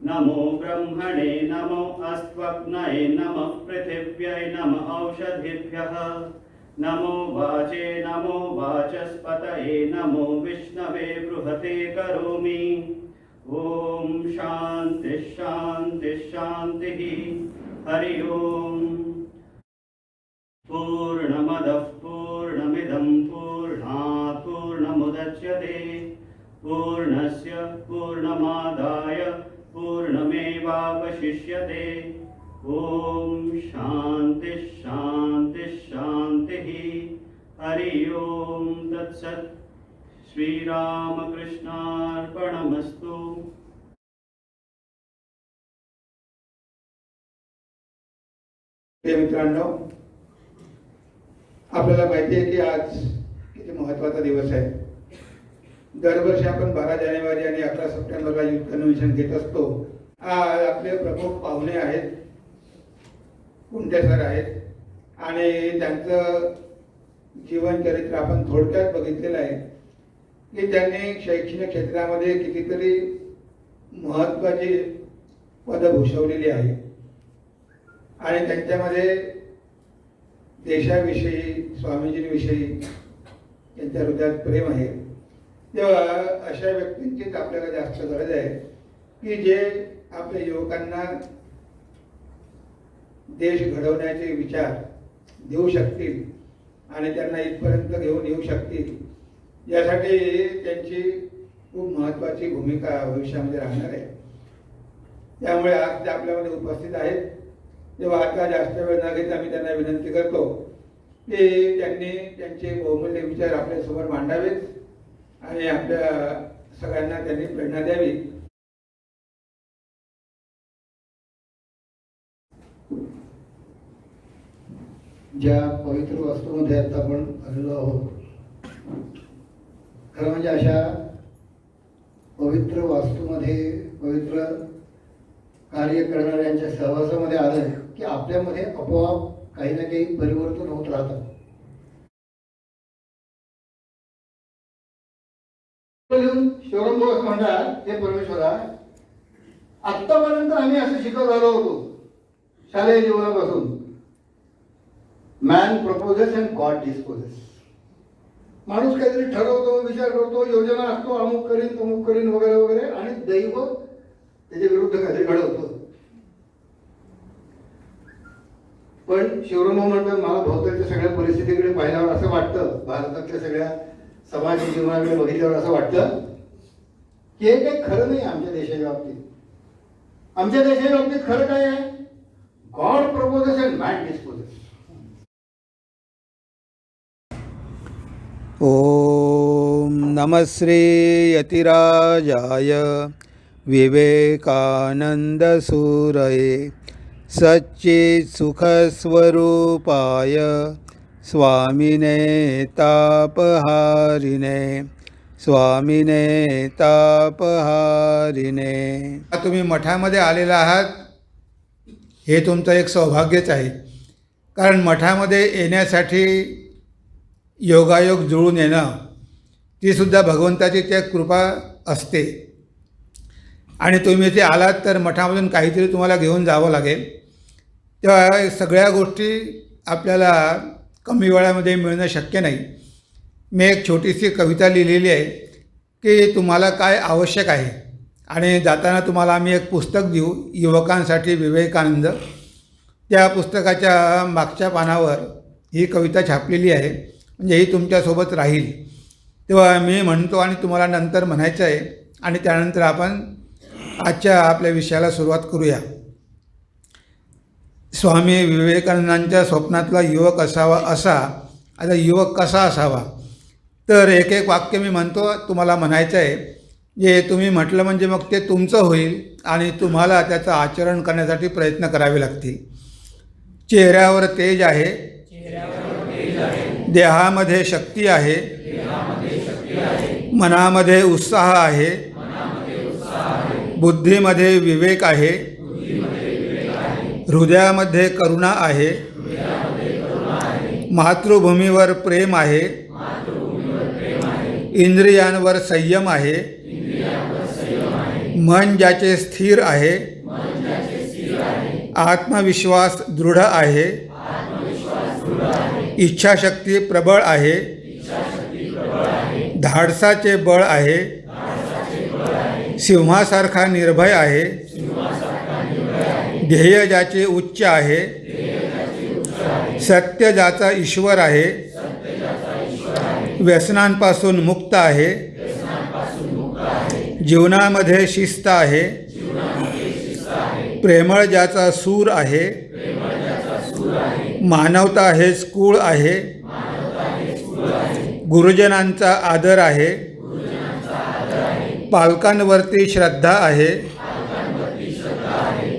नमो ब्रह्मणे नमो अस्त्वग्नये नमः पृथिव्यै नमः औषधिभ्यः नमो वाचे नमो वाचस्पतये नमो विष्णवे बृहते करोमि। ओम शांति शांति शांति। हरि ओम। पूर्णमदः पूर्णमिदं पूर्णात् पूर्णमुदच्यते पूर्णस्य पूर्णमादाय पूर्णमेवावशिष्यते। ओम शांति शांति शांति। हरि ओम तत्सत्। श्री रामकृष्णार्पणमस्तु। मित्रांनो, आपल्याला माहिती आहे की आज किती महत्त्वाचा दिवस आहे। दरवर्षी आपण 12 जानेवारी आणि 11 सप्टेंबरला युथ कन्व्हेन्शन घेत असतो। आज आपले प्रमुख पाहुणे आहेत, कुंटे सर आहेत आणि त्यांचं जीवनचरित्र आपण थोडक्यात बघितलेलं आहे की त्यांनी शैक्षणिक क्षेत्रामध्ये कितीतरी महत्त्वाची पदं भूषवलेली आहे आणि त्यांच्यामध्ये देशाविषयी स्वामीजींविषयी त्यांच्या हृदयात प्रेम आहे। तेव्हा अशा व्यक्तींचीच आपल्याला जास्त गरज आहे की जे आपल्या युवकांना देश घडवण्याचे विचार देऊ शकतील आणि त्यांना इथपर्यंत घेऊन येऊ शकतील। यासाठी त्यांची खूप महत्त्वाची भूमिका भविष्यामध्ये राहणार आहे। त्यामुळे आज ते आपल्यामध्ये उपस्थित आहेत। तेव्हा आता जास्त वेळ न घेता मी त्यांना विनंती करतो की त्यांनी त्यांचे बहुमूल्य विचार आपल्यासमोर मांडावेत आणि आपल्या सगळ्यांना त्यांनी प्रेरणा द्यावी। ज्या पवित्र वास्तूमध्ये आता आपण आलेलो आहोत, खरं म्हणजे अशा पवित्र वास्तूमध्ये पवित्र कार्य करणाऱ्यांच्या सहवासामध्ये आलं की आपल्यामध्ये आपोआप काही ना काही परिवर्तन होत राहतं। शिवराम भाऊ असं म्हणतात, हे परमेश्वरा, आत्तापर्यंत आम्ही असं शिकत आलो होतो शालेय जीवनापासून, man proposes and God disposes. माणूस काहीतरी ठरवतो, विचार करतो, योजना असतो, अमुक करीन तमुक करीन वगैरे वगैरे, आणि दैव त्याच्या विरुद्ध काहीतरी घडवतो। पण शिवराम भाऊ म्हणतात, मला भोवतालच्या सगळ्या परिस्थितीकडे पाहिल्यावर असं वाटतं, भारतातल्या सगळ्या समाज जीवनाकडे बघितल्यावर असं वाटतं की हे काही खरं नाही आमच्या देशाच्या बाबतीत। आमच्या देशाच्या बाबतीत खरं काय आहे? God proposes and man disposes. ओम नमः श्री यतिराजाय विवेकानंद सूरये सच्चित् सुखस्वरूपाय स्वामिने तापहारिणे स्वामिने तापहारिणे। तुम्ही मठामध्ये आलेला आहात हे तुमचं एक सौभाग्यच आहे, कारण मठामध्ये येण्यासाठी योगायोग जुळून येणं ती सुद्धा भगवंताची त्या कृपा असते। आणि तुम्ही इथे आलात तर मठामधून काहीतरी तुम्हाला घेऊन जावं लागेल। तेव्हा सगळ्या गोष्टी आपल्याला कमी वेळामध्ये मिळणं शक्य नाही। मी एक छोटीशी कविता लिहिलेली आहे की तुम्हाला काय आवश्यक आहे, आणि जाताना तुम्हाला आम्ही एक पुस्तक देऊ, युवकांसाठी विवेकानंद। त्या पुस्तकाच्या मागच्या पानावर ही कविता छापलेली आहे, म्हणजे ही तुमच्यासोबत राहील। तेव्हा मी म्हणतो आणि तुम्हाला नंतर म्हणायचं आहे, आणि त्यानंतर आपण आजच्या आपल्या विषयाला सुरुवात करूया। स्वामी विवेकानंदांच्या स्वप्नातला युवक असावा असा। आता युवक कसा असावा, तर एक एक वाक्य मी म्हणतो, तुम्हाला म्हणायचं आहे। जे तुम्ही म्हटलं म्हणजे मग ते तुमचं होईल आणि तुम्हाला त्याचं आचरण करण्यासाठी प्रयत्न करावे लागतील। चेहऱ्यावर तेज आहे, देहामध्ये शक्ती आहे, मनामध्ये उत्साह आहे, बुद्धीमध्ये विवेक आहे, हृदयामध्ये करुणा आहे, मातृभूमीवर प्रेम आहे, इंद्रियांवर संयम आहे, मन ज्याचे स्थिर आहे, आत्मविश्वास दृढ आहे, इच्छाशक्ती प्रबळ आहे, धाडसाचे बळ आहे, सिंहासारखा निर्भय आहे, ध्येय ज्याचे उच्च आहे, सत्य ज्याचा ईश्वर आहे, व्यसनांपासून मुक्त आहे, जीवनामध्ये शिस्त आहे, प्रेमळ ज्याचा सूर आहे, मानवता हेच कुळ आहे, गुरुजनांचा आदर आहे, पालकांवरती श्रद्धा आहे,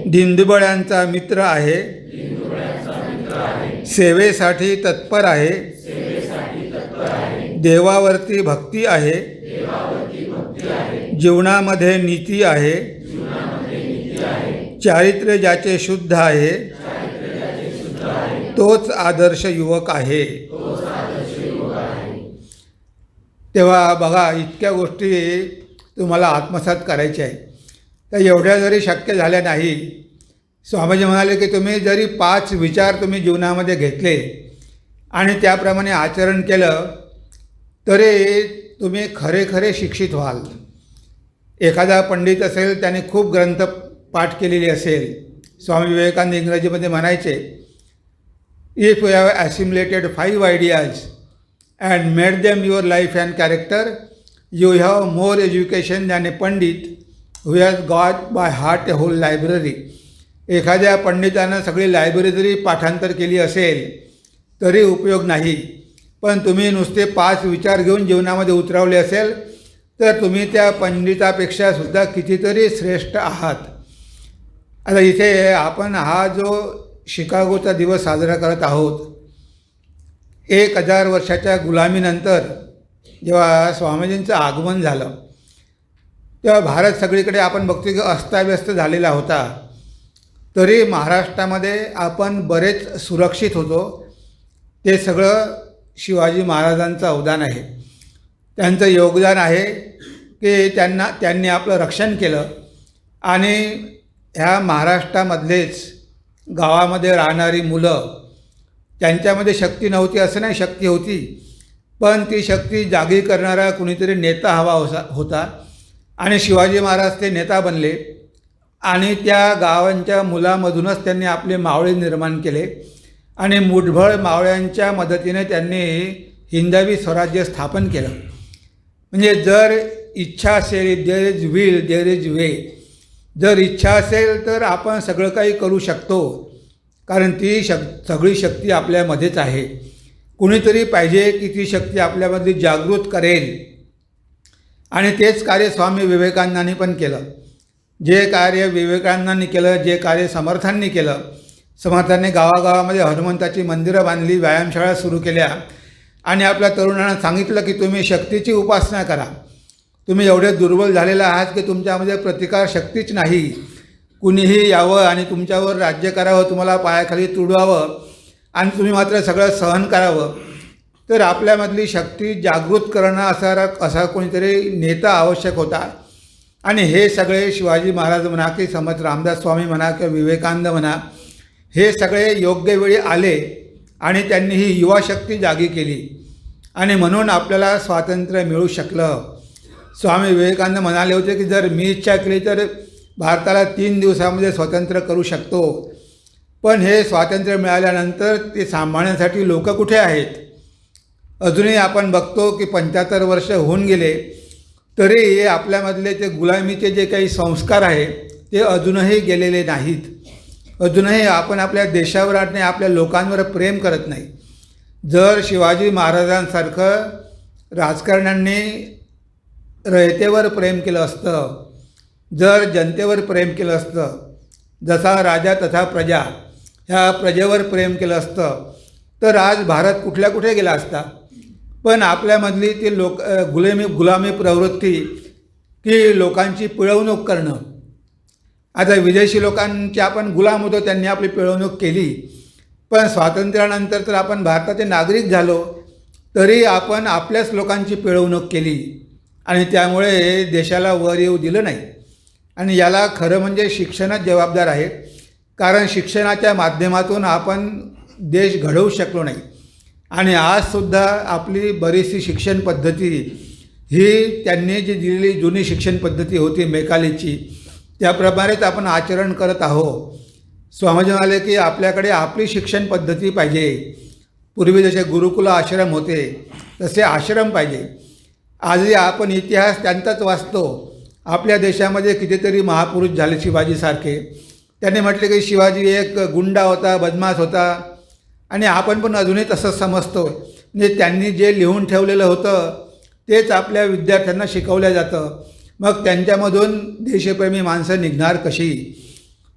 दिनदुबळ्यांचा मित्र आहे, सेवेसाठी तत्पर आहे, देवावरती भक्ती आहे, जीवनामध्ये नीती आहे, चारित्र्य ज्याचे शुद्ध आहे, तोच आदर्श युवक आहे. तेव्हा बघा, इतक्या गोष्टी तुम्हाला आत्मसात करायच्या आहे. तर एवढ्या जरी शक्य झाल्या नाही, स्वामीजी म्हणाले की तुम्ही जरी 5 विचार तुम्ही जीवनामध्ये घेतले आणि त्याप्रमाणे आचरण केलं तरी तुम्ही खरे खरे शिक्षित व्हाल. एखादा पंडित असेल, त्याने खूप ग्रंथ पाठ केलेली असेल. स्वामी विवेकानंद इंग्रजीमध्ये म्हणायचे, if you have assimilated 5 ideas and made them your life and character, you have more education than a pandit who has got by heart a whole library. एखाद्या पंडितानं सगळी लायब्ररी जरी पाठांतर केली असेल तरी उपयोग नाही, पण तुम्ही नुसते 5 विचार घेऊन जीवनामध्ये उतरवले असेल तर तुम्ही त्या पंडितापेक्षा सुद्धा कितीतरी श्रेष्ठ आहात. आता इथे आपण हा जो शिकागोचा दिवस साजरा करत आहोत, 1000 वर्षाच्या गुलामीनंतर जेव्हा स्वामीजींचं आगमन झालं तेव्हा भारत सगळीकडे आपण बघतो की अस्ताव्यस्त झालेला होता. तरी महाराष्ट्रामध्ये आपण बरेच सुरक्षित होतो. ते सगळं शिवाजी महाराजांचं अवदान आहे, त्यांचं योगदान आहे की त्यांनी आपलं रक्षण केलं. आणि ह्या महाराष्ट्रामधलेच गावामध्ये राहणारी मुलं, त्यांच्यामध्ये शक्ती नव्हती असं नाही, शक्ती होती, पण ती शक्ती जागी करणारा कुणीतरी नेता हवा होता आणि शिवाजी महाराज ते नेता बनले. आणि त्या गावांच्या मुलामधूनच त्यांनी आपले मावळे निर्माण केले आणि मुठभर मावळ्यांच्या मदतीने त्यांनी हिंदवी स्वराज्य स्थापन केलं. म्हणजे जर इच्छा असेल, there is will there is way. जर इच्छा असेल तर आपण सगळं काही करू शकतो, कारण ती सगळी शक्ती आपल्यामध्येच आहे. कुणीतरी पाहिजे की ती शक्ती आपल्यामध्ये जागृत करेल. आणि तेच कार्य स्वामी विवेकानंदांनी पण केलं. जे कार्य विवेकानंदांनी केलं, जे कार्य समर्थांनी केलं, समर्थांनी गावागावामध्ये हनुमंताची मंदिरं बांधली, व्यायामशाळा सुरू केल्या आणि आपल्या तरुणांना सांगितलं की तुम्ही शक्तीची उपासना करा. तुम्ही एवढे दुर्बल झालेला आहात की तुमच्यामध्ये प्रतिकार शक्तीच नाही. कुणीही यावं आणि तुमच्यावर राज्य करावं, तुम्हाला पायाखाली तुडवावं आणि तुम्ही मात्र सगळं सहन करावं. तर आपल्यामधली शक्ती जागृत करणं असा कोणीतरी नेता आवश्यक होता. आणि हे सगळे शिवाजी महाराज म्हणा की समर्थ रामदास स्वामी म्हणा किंवा विवेकानंद म्हणा, हे सगळे योग्य वेळी आले आणि त्यांनी ही युवा शक्ती जागी केली आणि म्हणून आपल्याला स्वातंत्र्य मिळू शकलं. स्वामी विवेकानंद म्हणाले होते की जर मी इच्छा केली तर भारताला 3 दिवसामध्ये स्वतंत्र करू शकतो. पण हे स्वातंत्र्य मिळाल्यानंतर ते सांभाळण्यासाठी लोक कुठे आहेत? अजूनही आपण बघतो की 75 वर्ष होऊन गेले तरी आपल्यामधले ते गुलामीचे जे काही संस्कार आहे ते अजूनही गेलेले नाहीत. अजूनही आपण आपल्या देशावर आणि आपल्या लोकांवर प्रेम करत नाही. जर शिवाजी महाराजांसारखं राजकारण्यांनी रयतेवर प्रेम केलं असतं, जर जनतेवर प्रेम केलं असतं, जसा राजा तथा प्रजा ह्या प्रजेवर प्रेम केलं असतं तर आज भारत कुठे गेला असता. पण आपल्यामधली ती गुलामी प्रवृत्ती की लोकांची पिळवणूक करणं. आता विदेशी लोकांचे आपण गुलाम होतो, त्यांनी आपली पिळवणूक केली, पण स्वातंत्र्यानंतर तर आपण भारताचे नागरिक झालो तरी आपण आपल्याच लोकांची पिळवणूक केली आणि त्यामुळे देशाला वर येऊ दिलं नाही. आणि याला खरं म्हणजे शिक्षणच जबाबदार आहे. कारण शिक्षणाच्या माध्यमातून आपण देश घडवू शकलो नाही. आणि आजसुद्धा आपली बरीचशी शिक्षण पद्धती ही त्यांनी जी दिलेली जुनी शिक्षण पद्धती होती मेकालेची, त्याप्रमाणेच आपण आचरण करत आहोत. स्वामीजी म्हणाले की आपल्याकडे आपली शिक्षण पद्धती पाहिजे. पूर्वी जसे गुरुकुल आश्रम होते तसे आश्रम पाहिजे. आजही आपण इतिहास त्यांचाच वाचतो. आपल्या देशामध्ये कितीतरी महापुरुष झाले शिवाजीसारखे. त्यांनी म्हटले की शिवाजी एक गुंडा होता, बदमाश होता, आणि आपण पण अजूनही तसंच समजतो. म्हणजे त्यांनी जे लिहून ठेवलेलं होतं तेच आपल्या विद्यार्थ्यांना शिकवलं जातं. मग त्यांच्यामधून देशप्रेमी माणसं निघणार कशी?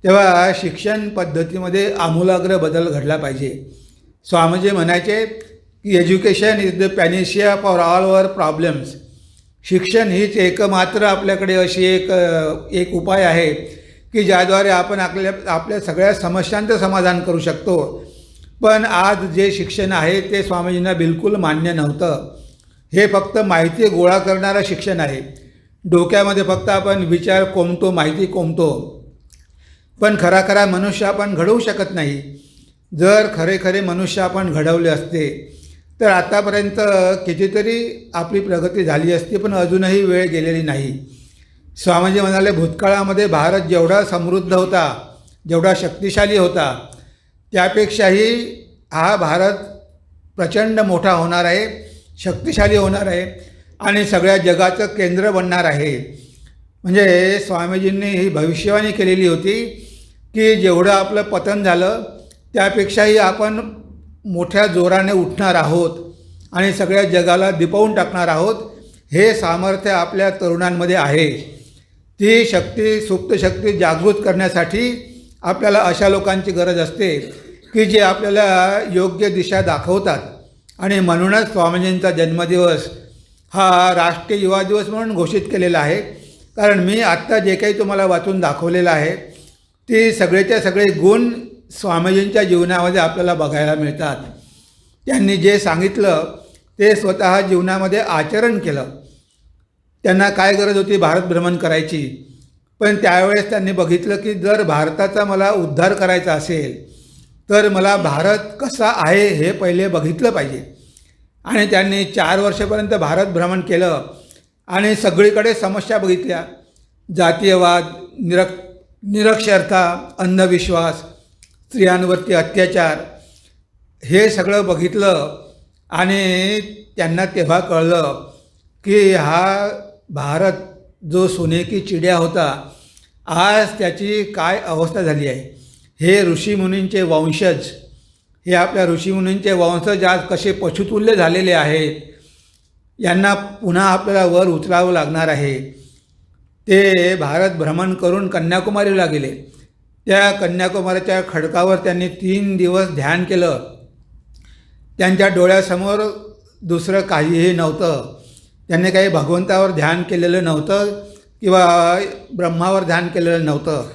तेव्हा शिक्षण पद्धतीमध्ये आमूलाग्र बदल घडला पाहिजे. स्वामीजी म्हणायचे की education is the panacea for all our problems. शिक्षण हीच एकमात्र आपल्याकडे अशी एक उपाय आहे की ज्याद्वारे आपण आपल्या सगळ्या समस्यांचं समाधान करू शकतो. पण आज जे शिक्षण आहे ते स्वामीजींना बिलकुल मान्य नव्हतं. हे फक्त माहिती गोळा करणारं शिक्षण आहे. डोक्यामध्ये फक्त आपण विचार कोंबतो, माहिती कोंबतो, पण खरा मनुष्य आपण घडवू शकत नाही. जर खरे मनुष्य आपण घडवले असते तर आतापर्यंत कितीतरी आपली प्रगती झाली असती, पण अजूनही वेळ गेलेली नाही. स्वामीजी म्हणाले भूतकाळामध्ये भारत जेवढा समृद्ध होता, जेवढा शक्तिशाली होता, त्यापेक्षाही हा भारत प्रचंड मोठा होणार आहे, शक्तिशाली होणार आहे आणि सगळ्या जगाचं केंद्र बनणार आहे. म्हणजे स्वामीजींनी ही भविष्यवाणी केलेली होती की जेवढं आपलं पतन झालं त्यापेक्षाही आपण मोठ्या जोराने उठणार आहोत आणि सगळ्या जगाला दिपवून टाकणार आहोत. हे सामर्थ्य आपल्या तरुणांमध्ये आहे. ती शक्ती, सुप्त शक्ती जागृत करण्यासाठी आपल्याला अशा लोकांची गरज असते की जे आपल्याला योग्य दिशा दाखवतात. आणि म्हणूनच स्वामीजींचा जन्मदिवस हा राष्ट्रीय युवा दिवस म्हणून घोषित केलेला आहे. कारण मी आत्ता जे काही तुम्हाला वाचून दाखवलेलं आहे ती सगळेच्या सगळे गुण स्वामीजींच्या जीवनामध्ये आपल्याला बघायला मिळतात. त्यांनी जे सांगितलं ते स्वतः जीवनामध्ये आचरण केलं. त्यांना काय गरज होती भारत भ्रमण करायची, पण त्यावेळेस त्यांनी बघितलं की जर भारताचा मला उद्धार करायचा असेल तर मला भारत कसा आहे हे पहिले बघितलं पाहिजे. आणि त्यांनी 4 वर्षापर्यंत भारत भ्रमण केलं आणि सगळीकडे समस्या बघितल्या. जातीयवाद, निरक्षरता, अंधविश्वास, स्त्रियांवरती अत्याचार, हे सगळं बघितलं. आणि त्यांना तेव्हा कळलं की हा भारत जो सोने की चिडिया होता, आज त्याची काय अवस्था झाली आहे. हे ऋषीमुनींचे वंशज, हे आपल्या ऋषीमुनींचे वंशज आज कसे पशुतुल्य झालेले आहेत. यांना पुन्हा आपल्याला वर उचलावं लागणार आहे. ते भारत भ्रमण करून कन्याकुमारीला गेले. त्या कन्याकुमारीच्या खडकावर त्यांनी 3 दिवस ध्यान केलं. त्यांच्या डोळ्यासमोर दुसरं काहीही नव्हतं. त्यांनी काही भगवंतावर ध्यान केलेलं नव्हतं किंवा ब्रह्मावर ध्यान केलेलं नव्हतं.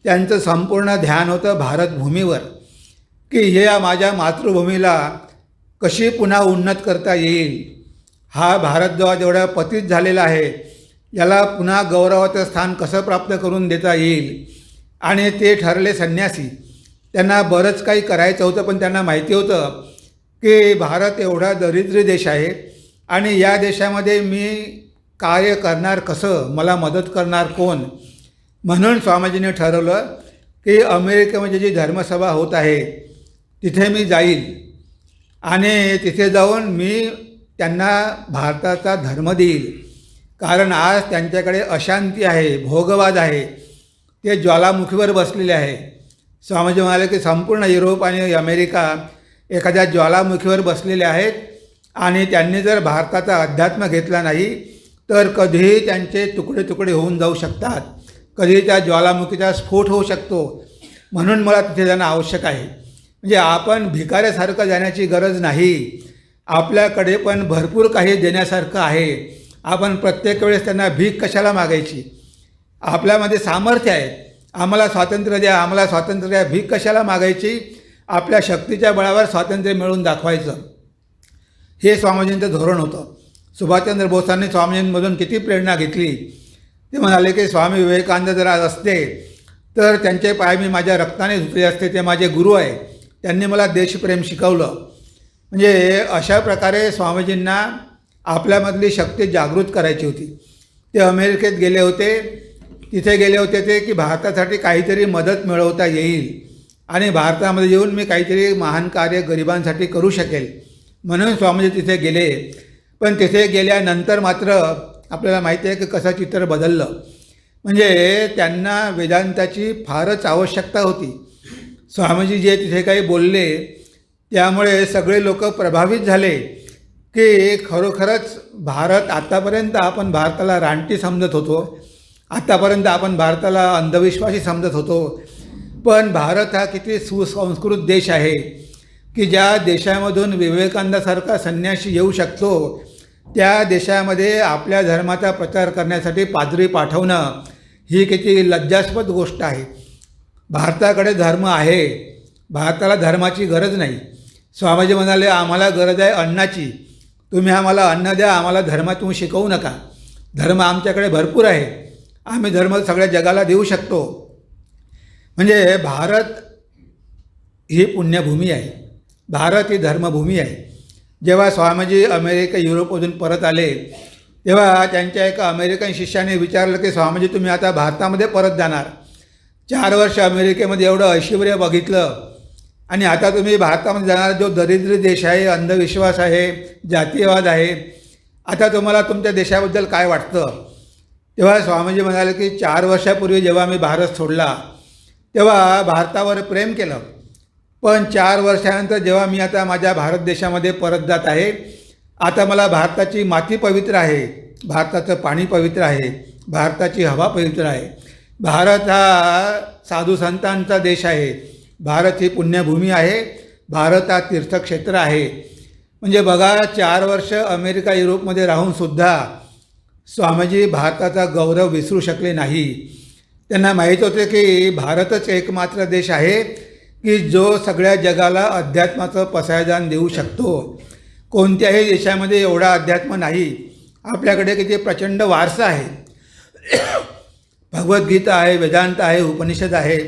त्यांचं संपूर्ण ध्यान होतं भारतभूमीवर, की हे माझ्या मातृभूमीला कशी पुन्हा उन्नत करता येईल. हा भारत जेवढा पतित झालेला आहे याला पुन्हा गौरवाचं स्थान कसं प्राप्त करून देता येईल. आणि ते ठरले संन्यासी. त्यांना बरंच काही करायचं होतं, पण त्यांना माहिती होतं की भारत एवढा दरिद्री देश आहे आणि या देशामध्ये मी कार्य करणार कसं, मला मदत करणार कोण. म्हणून स्वामीजींनी ठरवलं की अमेरिकेमध्ये जी धर्मसभा होत आहे तिथे मी जाईल आणि तिथे जाऊन मी त्यांना भारताचा धर्म देईल. कारण आज त्यांच्याकडे अशांती आहे, भोगवाद आहे, ते ज्वालामुखीवर बसलेले आहे. स्वामीजी म्हणाले की संपूर्ण युरोप आणि अमेरिका एखाद्या ज्वालामुखीवर बसलेले आहेत आणि त्यांनी जर भारताचा अध्यात्म घेतला नाही तर कधीही त्यांचे तुकडे तुकडे होऊन जाऊ शकतात. कधी त्या ज्वालामुखीचा स्फोट होऊ शकतो. म्हणून मला तिथे जाणं आवश्यक आहे. म्हणजे आपण भिकाऱ्यासारखं जाण्याची गरज नाही. आपल्याकडे पण भरपूर काही देण्यासारखं आहे. आपण प्रत्येक वेळेस त्यांना भीक कशाला मागायची. आपल्यामध्ये सामर्थ्य आहे, आम्हाला स्वातंत्र्य द्या, आम्हाला स्वातंत्र्य द्या, भीक कशाला मागायची. आपल्या शक्तीच्या बळावर स्वातंत्र्य मिळवून दाखवायचं, हे स्वामीजींचं धोरण होतं. सुभाषचंद्र बोसांनी स्वामीजींमधून किती प्रेरणा घेतली. ते म्हणाले की स्वामी विवेकानंद जर आज असते तर त्यांचे पाय मी माझ्या रक्ताने धुतले असते. ते माझे गुरु आहे, त्यांनी मला देशप्रेम शिकवलं. म्हणजे अशा प्रकारे स्वामीजींना आपल्यामधली शक्ती जागृत करायची होती. ते अमेरिकेत गेले होते. तिथे गेले होते ते की भारतासाठी काहीतरी मदत मिळवता येईल आणि भारतामध्ये येऊन मी काहीतरी महान कार्य गरिबांसाठी करू शकेल म्हणून स्वामीजी तिथे गेले. पण तिथे गेल्यानंतर मात्र आपल्याला माहिती आहे की कसं चित्र बदललं. म्हणजे त्यांना वेदांताची फारच आवश्यकता होती. स्वामीजी जे तिथे काही बोलले त्यामुळे सगळे लोक प्रभावित झाले की खरोखरच भारत, आत्तापर्यंत आपण भारताला रानटी समजत होतो, आत्तापर्यंत आपण भारताला अंधविश्वासी समजत होतो, पण भारत हा किती सुसंस्कृत देश आहे की ज्या देशामधून विवेकानंदासारखा संन्यासी येऊ शकतो त्या देशामध्ये आपल्या धर्माचा प्रचार करण्यासाठी पादरी पाठवणं ही किती लज्जास्पद गोष्ट आहे. भारताकडे धर्म आहे, भारताला धर्माची गरज नाही. स्वामीजी म्हणाले आम्हाला गरज आहे अन्नाची, तुम्ही आम्हाला अन्न द्या, आम्हाला धर्म तुम्ही शिकवू नका. धर्म आमच्याकडे भरपूर आहे, आम्ही धर्म सगळ्या जगाला देऊ शकतो. म्हणजे भारत ही पुण्यभूमी आहे, भारत ही धर्मभूमी आहे. जेव्हा स्वामीजी अमेरिका युरोपमधून परत आले तेव्हा त्यांच्या एका अमेरिकन शिष्याने विचारलं की स्वामीजी तुम्ही आता भारतामध्ये परत जाणार, 4 वर्ष अमेरिकेमध्ये एवढं ऐश्वर्य बघितलं आणि आता तुम्ही भारतामध्ये जाणार, जो दरिद्री देश आहे, अंधविश्वास आहे, जातीयवाद आहे, आता तुम्हाला तुमच्या देशाबद्दल काय वाटतं? तेव्हा स्वामीजी म्हणाले की 4 वर्षापूर्वी जेव्हा मी भारत सोडला तेव्हा भारतावर प्रेम केलं, पण 4 वर्षानंतर जेव्हा मी आता माझ्या भारत देशामध्ये परत जात आहे, आता मला भारताची माती पवित्र आहे, भारताचं पाणी पवित्र आहे, भारताची हवा पवित्र आहे. भारत हा साधू संतांचा देश आहे, भारत ही पुण्यभूमी आहे, भारत हा तीर्थक्षेत्र आहे. म्हणजे बघा 4 वर्ष अमेरिका युरोपमध्ये राहूनसुद्धा स्वामीजी भारताचा गौरव विसरू शकले नाही. त्यांना माहीत होते की भारतच एकमात्र देश आहे की जो सगळ्या जगाला अध्यात्माचं पसायदान देऊ शकतो. कोणत्याही देशामध्ये एवढा अध्यात्म नाही. आपल्याकडे किती प्रचंड वारसा आहे, भगवद्गीता आहे, वेदांत आहे, उपनिषद आहे,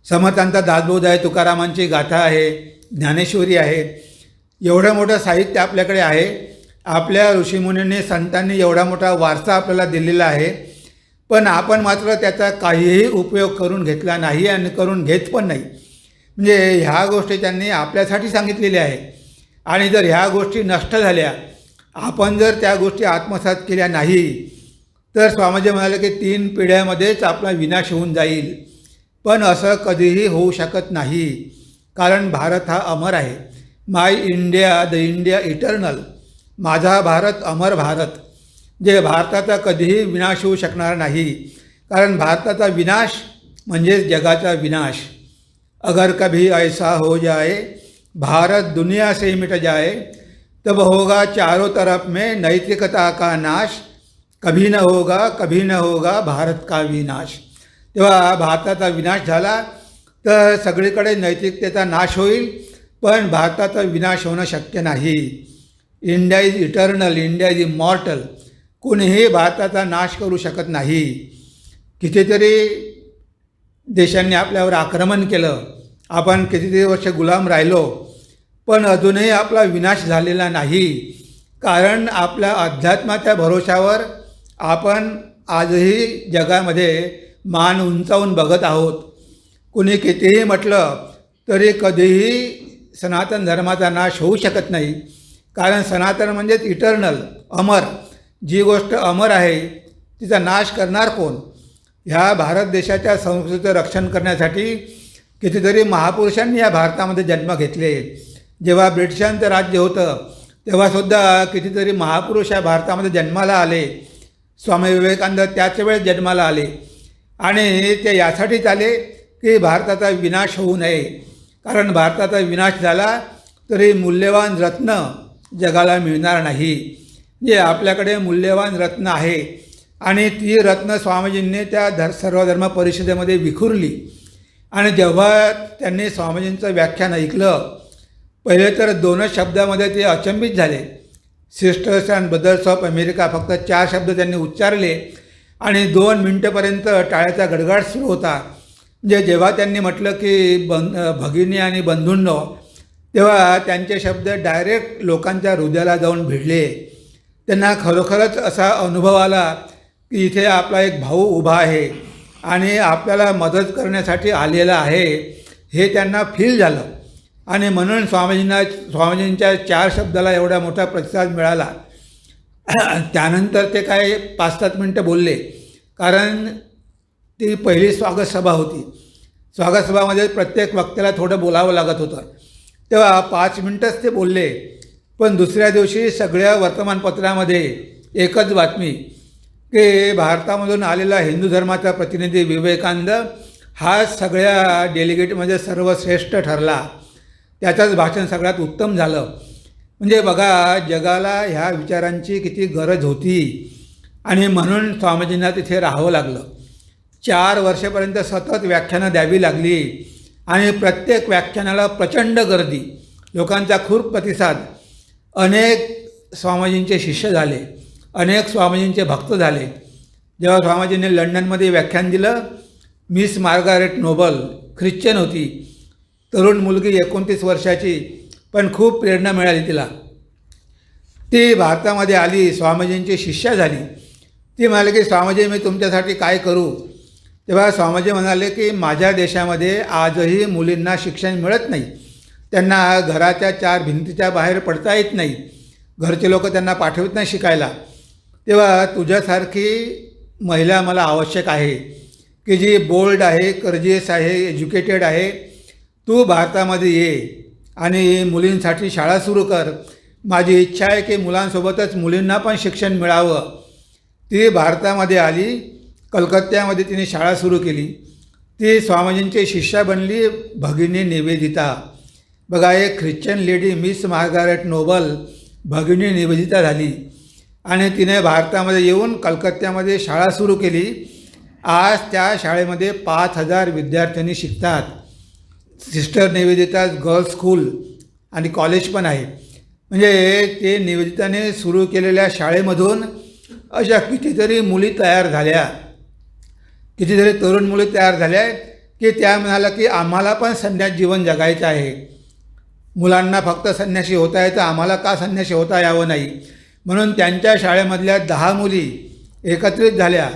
समर्थांचा दासबोध आहे, तुकारामांची गाथा आहे, ज्ञानेश्वरी आहे. एवढं मोठं साहित्य आपल्याकडे आहे. आपल्या ऋषीमुनींनी, संतांनी एवढा मोठा वारसा आपल्याला दिलेला आहे, पण आपण मात्र त्याचा काहीही उपयोग करून घेतला नाही आणि करून घेत पण नाही. म्हणजे ह्या गोष्टी त्यांनी आपल्यासाठी सांगितलेल्या आहे आणि जर ह्या गोष्टी नष्ट झाल्या, आपण जर त्या गोष्टी आत्मसात केल्या नाही तर स्वामीजी म्हणाले की 3 पिढ्यामध्येच आपला विनाश होऊन जाईल. पण असं कधीही होऊ शकत नाही, कारण भारत हा अमर आहे. माय इंडिया, द इंडिया इटर्नल, माझा भारत अमर भारत, जे भारताचा कधीही विनाश होऊ शकणार नाही, कारण भारताचा विनाश म्हणजेच जगाचा विनाश. अगर कभी ऐसा हो जाए भारत दुनिया से मिट जाए तब होगा चारों तरफ में नैतिकता का नाश, कभी न होगा भारत का विनाश. तेव्हा भारताचा विनाश झाला तर सगळीकडे नैतिकतेचा नाश होईल, पण भारताचा विनाश होणं शक्य नाही. India is eternal, India is immortal. कोणीही भारताचा नाश करू शकत नाही. कितीतरी देशांनी आपल्यावर आक्रमण केलं, आपण कितीतरी वर्ष गुलाम राहिलो, पण अजूनही आपला विनाश झालेला नाही, कारण आपल्या अध्यात्माच्या भरोशावर आपण आजही जगामध्ये मान उंचावून बघत आहोत. कुणी कितीही म्हटलं तरी कधीही सनातन धर्माचा नाश होऊ शकत नाही, कारण सनातन म्हणजेच इटर्नल, अमर. जी गोष्ट अमर आहे तिचा नाश करणार कोण? ह्या भारत देशाच्या संस्कृतीचं रक्षण करण्यासाठी कितीतरी महापुरुषांनी या भारतामध्ये जन्म घेतले. जेव्हा ब्रिटिशांचं राज्य होतं तेव्हासुद्धा कितीतरी महापुरुष या भारतामध्ये जन्माला आले. स्वामी विवेकानंद त्याच वेळेस जन्माला आले आणि ते यासाठीच आले की भारताचा विनाश होऊ नये, कारण भारताचा विनाश झाला तरी मूल्यवान रत्न जगाला मिळणार नाही. जे आपल्याकडे मूल्यवान रत्न आहे आणि ती रत्न स्वामीजींनी त्या सर्वधर्म परिषदेमध्ये विखुरली. आणि जेव्हा त्यांनी स्वामीजींचं व्याख्यान ऐकलं, पहिले तर 2च शब्दामध्ये ते अचंबित झाले. Sisters and brothers of America, फक्त 4 शब्द त्यांनी उच्चारले, आणि 2 मिनटंपर्यंत टाळ्याचा गडगडाट सुरू होता. म्हणजे जेव्हा त्यांनी म्हटलं की भगिनी आणि बंधूंनो, तेव्हा त्यांचे शब्द डायरेक्ट लोकांच्या हृदयाला जाऊन भिडले. त्यांना खरोखरच असा अनुभव आला की इथे आपला एक भाऊ उभा आहे आणि आपल्याला मदत करण्यासाठी आलेला आहे, हे त्यांना फील झालं. आणि म्हणून स्वामीजींच्या 4 शब्दाला एवढा मोठा प्रतिसाद मिळाला. त्यानंतर ते काय 5-7 मिनटं बोलले, कारण ती पहिली स्वागत सभा होती. स्वागत सभामध्ये प्रत्येक वक्त्याला थोडं बोलावं लागत होतं. तेव्हा 5 मिनटंच ते बोलले. पण दुसऱ्या दिवशी सगळ्या वर्तमानपत्रामध्ये एकच बातमी की भारतामधून आलेला हिंदू धर्माचा प्रतिनिधी विवेकानंद हा सगळ्या डेलिगेटमध्ये सर्वश्रेष्ठ ठरला. त्याचंच भाषण सगळ्यात उत्तम झालं. म्हणजे बघा, जगाला ह्या विचारांची किती गरज होती आणि म्हणून स्वामीजींना तिथे राहावं लागलं. 4 वर्षापर्यंत सतत व्याख्यानं द्यावी लागली आणि प्रत्येक व्याख्यानाला प्रचंड गर्दी, लोकांचा खूप प्रतिसाद. अनेक स्वामीजींचे शिष्य झाले, अनेक स्वामीजींचे भक्त झाले. जेव्हा स्वामीजींनी लंडनमध्ये व्याख्यान दिलं, मिस मार्गारेट नोबल ख्रिश्चन होती, तरुण मुलगी 29 वर्षाची, पण खूप प्रेरणा मिळाली तिला. ती भारतामध्ये आली, स्वामीजींची शिष्या झाली. ती म्हणाली की स्वामीजी, मी तुमच्यासाठी काय करू? तेव्हा स्वामीजी म्हणाले की माझ्या देशामध्ये आजही मुलींना शिक्षण मिळत नाही. त्यांना घराच्या 4 भिंतीच्या बाहेर पडता येत नाही. घरचे लोक त्यांना पाठवत नाही शिकायला. तेव्हा तुझ्यासारखी महिला मला आवश्यक आहे की जी बोल्ड आहे, कर्जियस आहे, एज्युकेटेड आहे. तू भारतामध्ये ये आणि मुलींसाठी शाळा सुरू कर. माझी इच्छा आहे की मुलांसोबतच मुलींना पण शिक्षण मिळावं. ती भारतामध्ये आली. कलकत्त्यामध्ये तिने शाळा सुरू केली. ती स्वामीजींची शिष्या बनली, भगिनी निवेदिता. बघा, एक Christian lady Miss Margaret Noble Bhagini Nivedita झाली आणि तिने भारतामध्ये येऊन कलकत्त्यामध्ये शाळा सुरू केली. आज त्या शाळेमध्ये 5,000 विद्यार्थिनी शिकतात. सिस्टर निवेदिता गर्ल्स स्कूल आणि कॉलेज पण आहे. म्हणजे ते निवेदिताने सुरू केलेल्या शाळेमधून अशा कितीतरी मुली तयार झाल्या, कितीतरी तरुण मुली तयार झाल्या की त्या म्हणाल्या की आम्हाला पण संन्यास जीवन जगायचं आहे. मुलांना फक्त संन्यासी होता येतं, आम्हाला का संन्यासी होता यावं नाही. म्हणून त्यांच्या शाळेमधल्या 10 मुली एकत्रित झाल्या.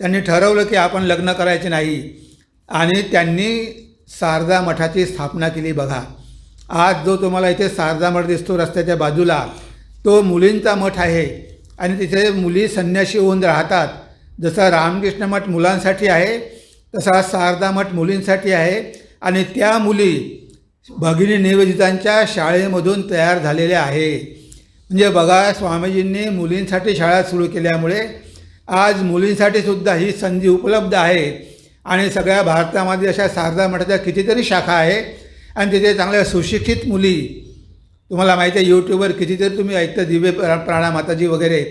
त्यांनी ठरवलं की आपण लग्न करायचे नाही आणि त्यांनी शारदा मठाची स्थापना केली. बघा, आज जो तुम्हाला इथे शारदा मठ दिसतो रस्त्याच्या बाजूला, तो मुलींचा मठ आहे आणि तिथे मुली संन्यासी होऊन राहतात. जसा रामकृष्ण मठ मुलांसाठी आहे, तसा शारदा मठ मुलींसाठी आहे. आणि त्या मुली भगिनी निवेदितांच्या शाळेमधून तयार झालेल्या आहे. म्हणजे बघा, स्वामीजींनी मुलींसाठी शाळा सुरू केल्यामुळे आज मुलींसाठी सुद्धा ही संधी उपलब्ध आहे. आणि सगळ्या भारतामध्ये अशा शारदा मठाच्या कितीतरी शाखा आहे आणि तिथे चांगल्या सुशिक्षित मुली, तुम्हाला माहिती आहे यूट्यूबवर कितीतरी तुम्ही ऐकता, दिव्य प्राणा माताजी वगैरे,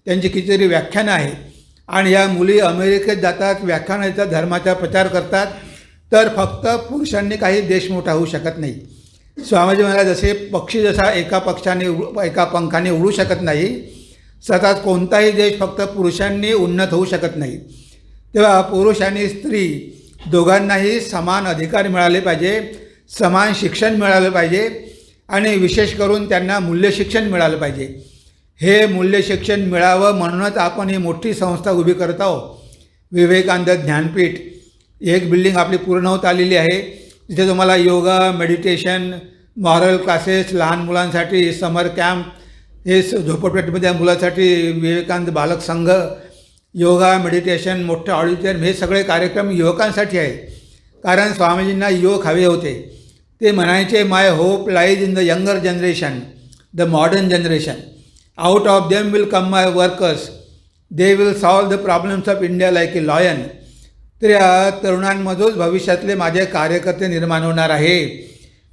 त्यांची कितीतरी व्याख्यानं आहेत. आणि या मुली अमेरिकेत जातात, व्याख्यानं देतात, धर्माचा प्रचार करतात. तर फक्त पुरुषांनी काही देश मोठा होऊ शकत नाही. स्वामीजी म्हणाले, जसे पक्षी जसा एका पंखाने उडू शकत नाही, सतत कोणताही देश फक्त पुरुषांनी उन्नत होऊ शकत नाही. तेव्हा पुरुष आणि स्त्री दोघांनाही समान अधिकार मिळाले पाहिजे, समान शिक्षण मिळालं पाहिजे आणि विशेष करून त्यांना मूल्यशिक्षण मिळालं पाहिजे. हे मूल्यशिक्षण मिळावं म्हणूनच आपण ही मोठी संस्था उभी करत आहोत, विवेकानंद ज्ञानपीठ. एक बिल्डिंग आपली पूर्ण होत आलेली आहे. तिथे तुम्हाला योगा, मेडिटेशन, मॉरल क्लासेस, लहान मुलांसाठी समर कॅम्प, हे झोपडपट्टीमध्ये मुलांसाठी विवेकानंद बालक संघ, योगा, मेडिटेशन, मोठं ऑडिटोरियम, हे सगळे कार्यक्रम युवकांसाठी आहे. कारण स्वामीजींना युवक हवे होते. ते म्हणायचे, my hope lies in the younger generation, the modern generation. Out of them will come my workers, they will solve the problems of India like a lion. तर या तरुणांमधूनच भविष्यातले माझे कार्यकर्ते निर्माण होणार आहे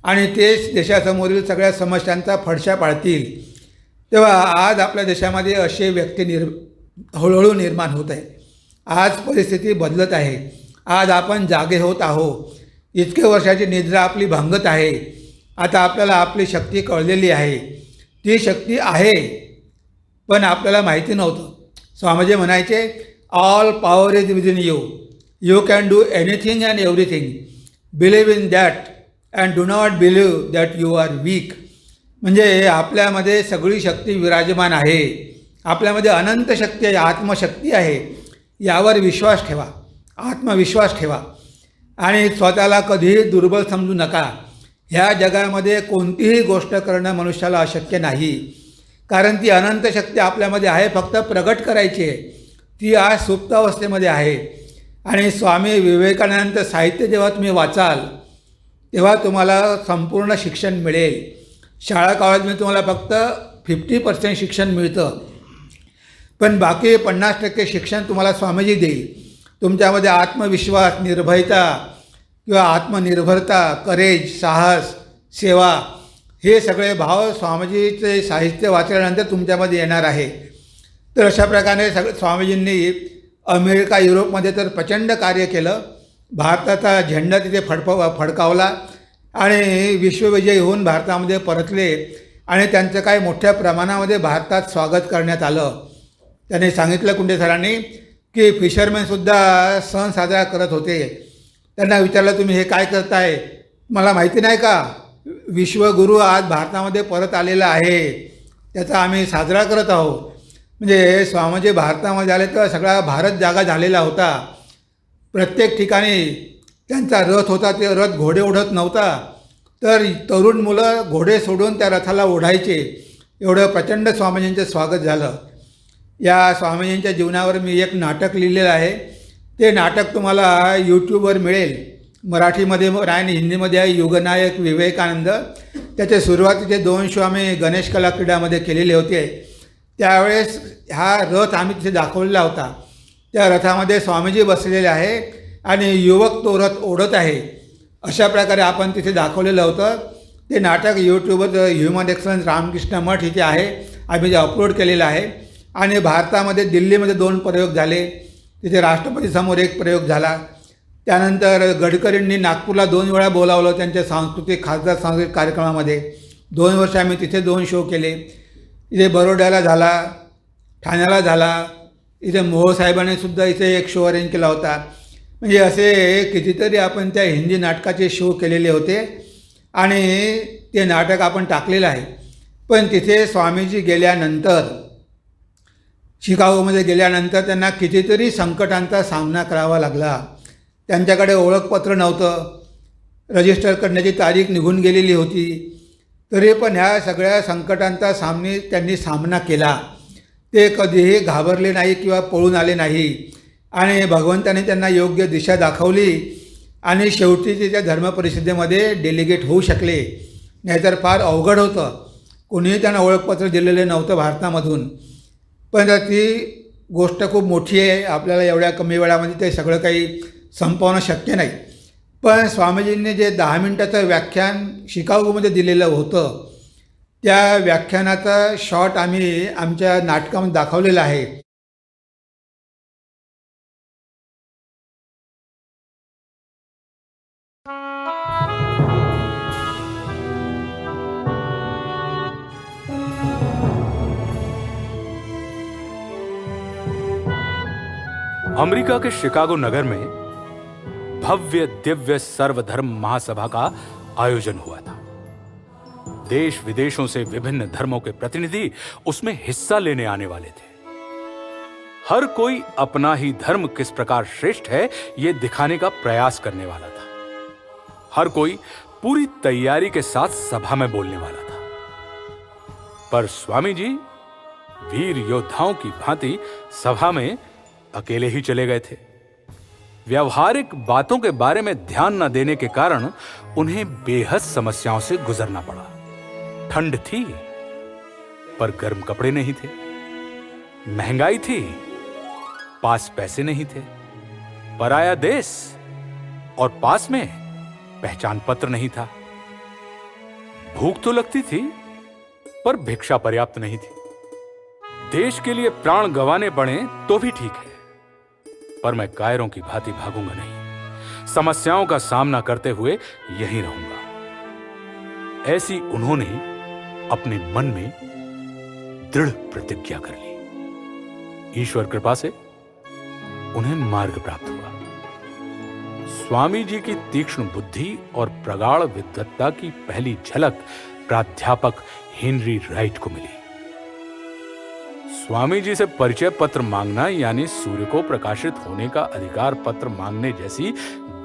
आणि तेच देशासमोरील सगळ्या समस्यांचा फडशा पाडतील. तेव्हा आज आपल्या देशामध्ये असे व्यक्ती हळूहळू निर्माण होत आहे. आज परिस्थिती बदलत आहे. आज आपण जागे होत आहोत. इतके वर्षाची निद्रा आपली भांगत आहे. आता आपल्याला आपली शक्ती कळलेली आहे. ती शक्ती आहे, पण आपल्याला माहिती नव्हतं. स्वामीजी म्हणायचे, all power is within you. You can do anything and everything. Believe in that and do not believe that you are weak. म्हणजे आपल्यामध्ये सगळी शक्ती विराजमान आहे. आपल्यामध्ये अनंत शक्ती आहे, आत्मशक्ती आहे. यावर विश्वास ठेवा, आत्मविश्वास ठेवा आणि स्वतःला कधीही दुर्बल समजू नका. ह्या जगामध्ये कोणतीही गोष्ट करणं मनुष्याला अशक्य नाही, कारण ती अनंत शक्ती आपल्यामध्ये आहे, फक्त प्रगट करायची आहे. ती आज सुप्तावस्थेमध्ये आहे. आणि स्वामी विवेकानंद साहित्य जेव्हा तुम्ही वाचाल तेव्हा तुम्हाला संपूर्ण शिक्षण मिळेल. शाळा कॉलेजमध्ये तुम्हाला फक्त 50% शिक्षण मिळतं, पण बाकी 50% शिक्षण तुम्हाला स्वामीजी देईल. तुमच्यामध्ये आत्मविश्वास, निर्भयता किंवा आत्मनिर्भरता, करेज, साहस, सेवा हे सगळे भाव स्वामीजीचे साहित्य वाचल्यानंतर तुमच्यामध्ये येणार आहे. तर अशा प्रकारे स्वामीजींनी अमेरिका, युरोपमध्ये तर प्रचंड कार्य केलं. भारताचा झेंडा तिथे फडकावला आणि विश्वविजयी होऊन भारतामध्ये परतले आणि त्यांचं काय मोठ्या प्रमाणामध्ये भारतात स्वागत करण्यात आलं. त्यांनी सांगितलं कुंडे सरांनी की फिशरमॅनसुद्धा सण साजरा करत होते. त्यांना विचारलं, तुम्ही हे काय करताय? मला माहिती नाही का, विश्वगुरू आज भारतामध्ये परत आलेला आहे, त्याचा आम्ही साजरा करत आहोत. म्हणजे स्वामीजी भारतामध्ये आले तेव्हा सगळा भारत जागा झालेला होता. प्रत्येक ठिकाणी त्यांचा रथ होता, ते रथ घोडे ओढत नव्हता, तर तरुण मुलं घोडे सोडून त्या रथाला ओढायचे. एवढं प्रचंड स्वामीजींचं स्वागत झालं. या स्वामीजींच्या जीवनावर मी एक नाटक लिहिलेलं आहे. ते नाटक तुम्हाला यूट्यूबवर मिळेल. मराठीमध्ये आणि हिंदीमध्ये आहे, युगनायक विवेकानंद. त्याचे सुरुवातीचे 2 शो आम्ही गणेश कला क्रीडामध्ये केलेले होते. त्यावेळेस हा रथ आम्ही तिथे दाखवलेला होता. त्या रथामध्ये स्वामीजी बसलेले आहे आणि युवक तो रथ ओढत आहे. अशा प्रकारे आपण तिथे दाखवलेलं होतं. ते नाटक यूट्यूबवर ह्युमन एक्सलन्स रामकृष्ण मठ इथे आहे, आम्ही जे अपलोड केलेलं आहे. आणि भारतामध्ये दिल्लीमध्ये 2 प्रयोग झाले. तिथे राष्ट्रपतीसमोर एक प्रयोग झाला. त्यानंतर गडकरींनी नागपूरला 2 वेळा बोलावलं त्यांच्या खासदार सांस्कृतिक कार्यक्रमामध्ये. 2 वर्ष आम्ही तिथे 2 शो केले. इथे बरोड्याला झाला, ठाण्याला झाला, इथे मोहोळ साहेबांनी सुद्धा इथे एक शो अरेंज केला होता. म्हणजे असे कितीतरी आपण त्या हिंदी नाटकाचे शो केलेले होते आणि ते नाटक आपण टाकलेलं आहे. पण तिथे स्वामीजी गेल्यानंतर, शिकागोमध्ये गेल्यानंतर त्यांना कितीतरी संकटांचा सामना करावा लागला. त्यांच्याकडे ओळखपत्र नव्हतं, रजिस्टर करण्याची तारीख निघून गेलेली होती. तरी पण ह्या सगळ्या संकटांचा त्यांनी सामना केला. ते कधीही घाबरले नाही किंवा पळून आले नाही आणि भगवंताने त्यांना योग्य दिशा दाखवली आणि शेवटी ते त्या धर्म परिषदेमध्ये डेलिगेट होऊ शकले. नाहीतर फार अवघड होतं. कोणीही त्यांना ओळखपत्र दिलेलं नव्हतं भारतामधून. पण ती गोष्ट खूप मोठी आहे. आपल्याला एवढ्या कमी वेळामध्ये ते सगळं काही संपवणं शक्य नाही. पण स्वामीजींनी जे 10 मिनिटाचं व्याख्यान शिकागोमध्ये दिलेलं होतं, त्या व्याख्यानाचा शॉर्ट आम्ही आमच्या नाटकामध्ये दाखवलेला आहे. अमेरिका के शिकागो नगर में भव्य दिव्य सर्वधर्म महासभा का आयोजन हुआ था। देश विदेशों से विभिन्न धर्मों के प्रतिनिधि उसमें हिस्सा लेने आने वाले थे। हर कोई अपना ही धर्म किस प्रकार श्रेष्ठ है यह दिखाने का प्रयास करने वाला था। हर कोई पूरी तैयारी के साथ सभा में बोलने वाला था। पर स्वामी जी वीर योद्धाओं की भांति सभा में अकेले ही चले गए थे। व्यवहारिक बातों के बारे में ध्यान न देने के कारण उन्हें बेहद समस्याओं से गुजरना पड़ा। ठंड थी पर गर्म कपड़े नहीं थे, महंगाई थी, पास पैसे नहीं थे, पराया देश और पास में पहचान पत्र नहीं था। भूख तो लगती थी पर भिक्षा पर्याप्त नहीं थी। देश के लिए प्राण गंवाने पड़े तो भी ठीक है, पर मैं कायरों की भांति भागूंगा नहीं। समस्याओं का सामना करते हुए यहीं रहूंगा। ऐसी उन्होंने अपने मन में दृढ़ प्रतिज्ञा कर ली। ईश्वर कृपा से उन्हें मार्ग प्राप्त हुआ। स्वामी जी की तीक्ष्ण बुद्धि और प्रगाढ़ विद्वत्ता की पहली झलक प्राध्यापक हेनरी राइट को मिली। स्वामी जी से परिचय पत्र मांगना यानी सूर्य को प्रकाशित होने का अधिकार पत्र मांगने जैसी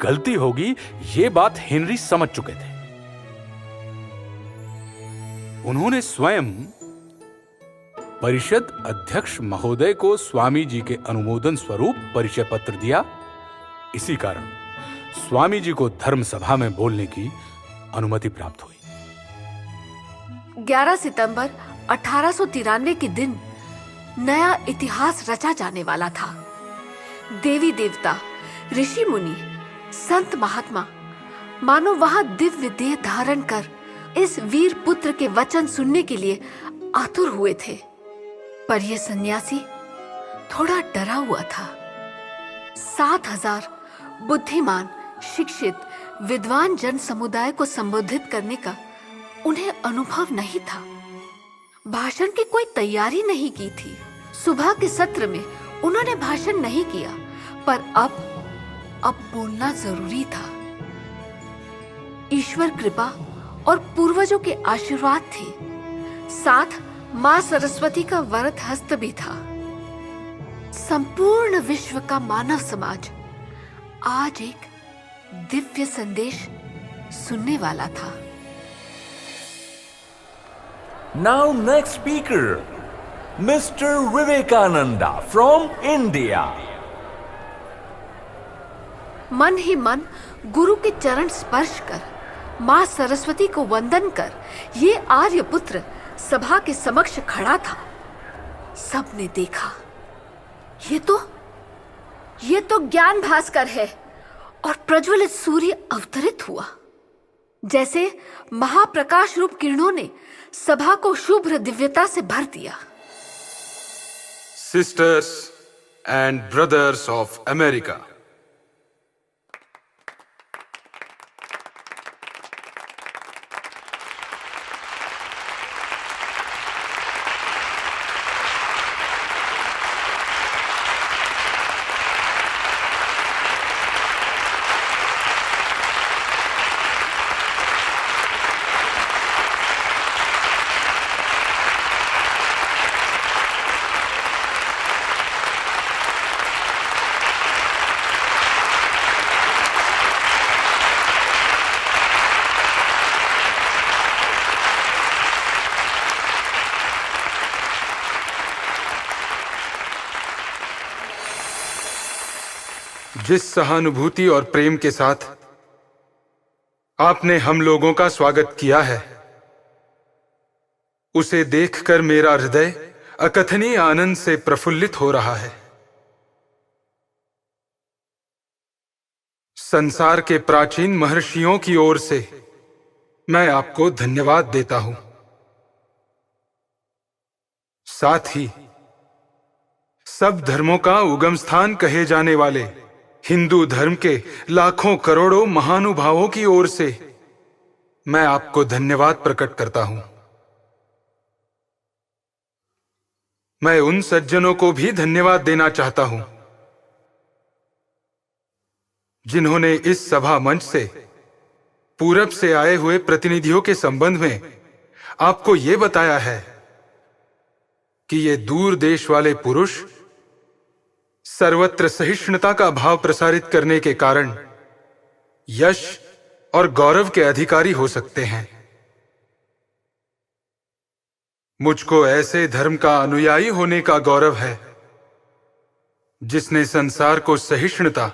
गलती होगी, यह बात हेनरी समझ चुके थे। उन्होंने स्वयं परिषद अध्यक्ष महोदय को स्वामी जी के अनुमोदन स्वरूप परिचय पत्र दिया। इसी कारण स्वामी जी को धर्म सभा में बोलने की अनुमति प्राप्त हुई। 11 सितंबर 1893 के दिन नया इतिहास रचा जाने वाला था। देवी देवता, ऋषि मुनि, संत महात्मा मानो वहां दिव्य देह धारण कर इस वीर पुत्र के वचन सुनने के लिए आतुर हुए थे। पर यह सन्यासी थोड़ा डरा हुआ था। 7000 बुद्धिमान, शिक्षित, विद्वान जन समुदाय को संबोधित करने का उन्हें अनुभव नहीं था। भाषण की कोई तैयारी नहीं की थी। सुबह के सत्र में उन्होंने भाषण नहीं किया, पर अब बोलना जरूरी था। ईश्वर कृपा और पूर्वजों के आशीर्वाद थे, साथ मां सरस्वती का वरद हस्त भी था। संपूर्ण विश्व का मानव समाज आज एक दिव्य संदेश सुनने वाला था। Now next speaker, Mr. Vivekananda from India. मन ही मन गुरु के चरण स्पर्श कर, मां सरस्वती को वंदन कर ये आर्यपुत्र सभा के समक्ष खड़ा था। सबने देखा, ये तो ज्ञान भास्कर है, और प्रज्वलित सूर्य अवतरित हुआ। जैसे महाप्रकाश रूप किरणों ने सभा को शुभ्र दिव्यता से भर दिया। Sisters and brothers of America, जिस सहानुभूति और प्रेम के साथ आपने हम लोगों का स्वागत किया है, उसे देखकर मेरा हृदय अकथनीय आनंद से प्रफुल्लित हो रहा है। संसार के प्राचीन महर्षियों की ओर से मैं आपको धन्यवाद देता हूं। साथ ही सब धर्मों का उगम स्थान कहे जाने वाले हिंदू धर्म के लाखों करोड़ों महानुभावों की ओर से मैं आपको धन्यवाद प्रकट करता हूं। मैं उन सज्जनों को भी धन्यवाद देना चाहता हूं जिन्होंने इस सभा मंच से पूरब से आए हुए प्रतिनिधियों के संबंध में आपको यह बताया है कि ये दूर देश वाले पुरुष सर्वत्र सहिष्णुता का भाव प्रसारित करने के कारण यश और गौरव के अधिकारी हो सकते हैं। मुझको ऐसे धर्म का अनुयायी होने का गौरव है जिसने संसार को सहिष्णुता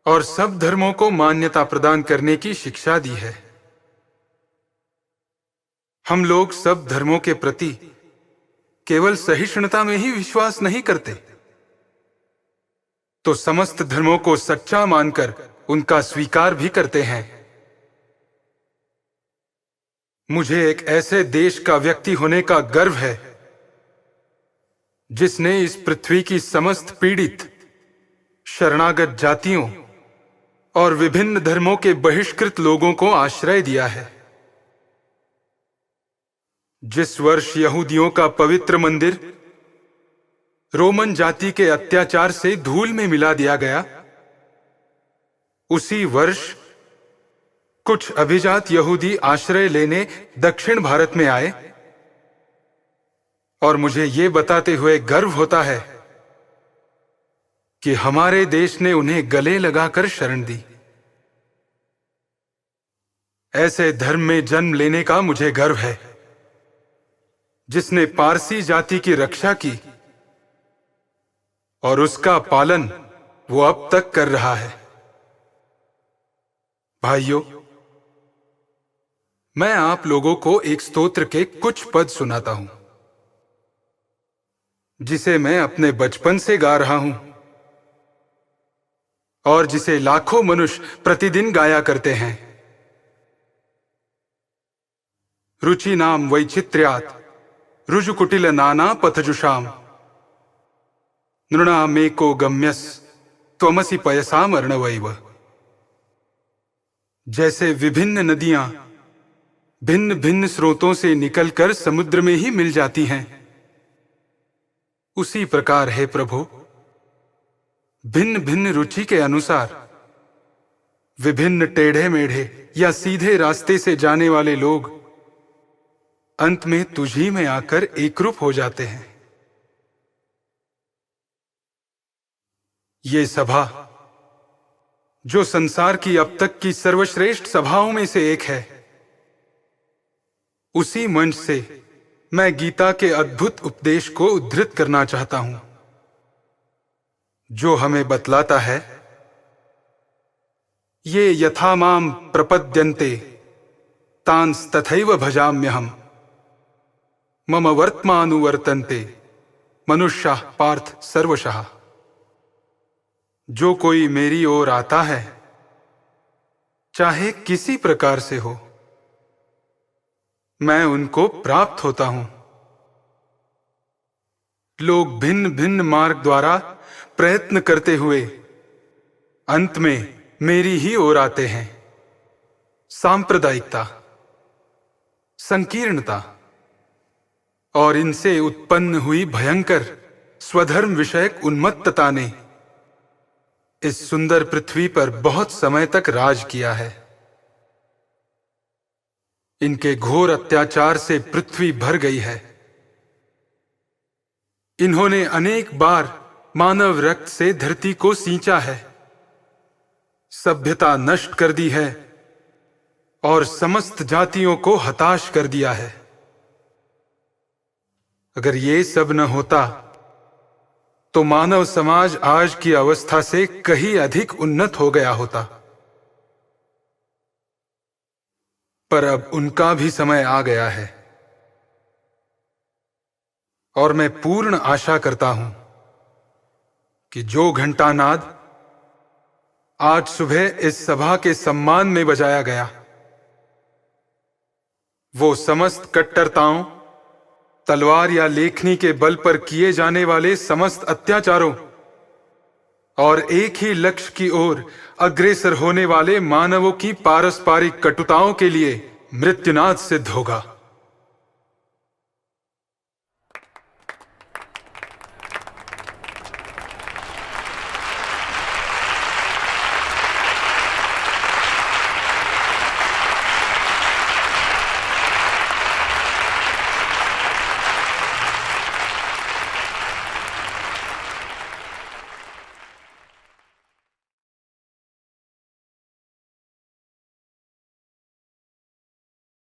और सब धर्मों को मान्यता प्रदान करने की शिक्षा दी है। हम लोग सब धर्मों के प्रति केवल सहिष्णुता में ही विश्वास नहीं करते, तो समस्त धर्मों को सच्चा मानकर उनका स्वीकार भी करते हैं। मुझे एक ऐसे देश का व्यक्ति होने का गर्व है जिसने इस पृथ्वी की समस्त पीड़ित, शरणागत जातियों और विभिन्न धर्मों के बहिष्कृत लोगों को आश्रय दिया है। जिस वर्ष यहूदियों का पवित्र मंदिर रोमन जाति के अत्याचार से धूल में मिला दिया गया, उसी वर्ष कुछ अभिजात यहूदी आश्रय लेने दक्षिण भारत में आए और मुझे ये बताते हुए गर्व होता है कि हमारे देश ने उन्हें गले लगाकर शरण दी। ऐसे धर्म में जन्म लेने का मुझे गर्व है जिसने पारसी जाति की रक्षा की और उसका पालन वो अब तक कर रहा है। भाइयों, मैं आप लोगों को एक स्तोत्र के कुछ पद सुनाता हूं जिसे मैं अपने बचपन से गा रहा हूं और जिसे लाखों मनुष्य प्रतिदिन गाया करते हैं। रुचि नाम वैचित्र्यात् रुजुकुटिल नाना पथजुषाम नृणामेको गम्यस त्वमसि पयसाम अर्णवैव। जैसे विभिन्न नदियां भिन्न भिन्न स्रोतों से निकलकर समुद्र में ही मिल जाती हैं, उसी प्रकार है प्रभु, भिन्न भिन्न रुचि के अनुसार विभिन्न टेढ़े मेढ़े या सीधे रास्ते से जाने वाले लोग अंत में तुझी में आकर एकरूप हो जाते हैं। ये सभा जो संसार की अब तक की सर्वश्रेष्ठ सभाओं में से एक है, उसी मंच से मैं गीता के अद्भुत उपदेश को उद्धृत करना चाहता हूं, जो हमें बतलाता है, ये यथा माम प्रपद्यन्ते तांस तथैव भजाम्यहम् मम वर्त्मानुवर्तन्ते मनुष्याः पार्थ सर्वशः। जो कोई मेरी ओर आता है, चाहे किसी प्रकार से हो, मैं उनको प्राप्त होता हूं। लोग भिन्न भिन्न मार्ग द्वारा प्रयत्न करते हुए अंत में मेरी ही ओर आते हैं। सांप्रदायिकता, संकीर्णता और इनसे उत्पन्न हुई भयंकर स्वधर्म विषयक उन्मत्तता ने इस सुंदर पृथ्वी पर बहुत समय तक राज किया है। इनके घोर अत्याचार से पृथ्वी भर गई है। इन्होंने अनेक बार मानव रक्त से धरती को सींचा है, सभ्यता नष्ट कर दी है और समस्त जातियों को हताश कर दिया है। अगर ये सब न होता तो मानव समाज आज की अवस्था से कहीं अधिक उन्नत हो गया होता, पर अब उनका भी समय आ गया है और मैं पूर्ण आशा करता हूं कि जो घंटानाद आज सुबह इस सभा के सम्मान में बजाया गया, वो समस्त कट्टरताओं, तलवार या लेखनी के बल पर किए जाने वाले समस्त अत्याचारों और एक ही लक्ष्य की ओर अग्रसर होने वाले मानवों की पारस्परिक कटुताओं के लिए मृत्युनाद सिद्ध होगा।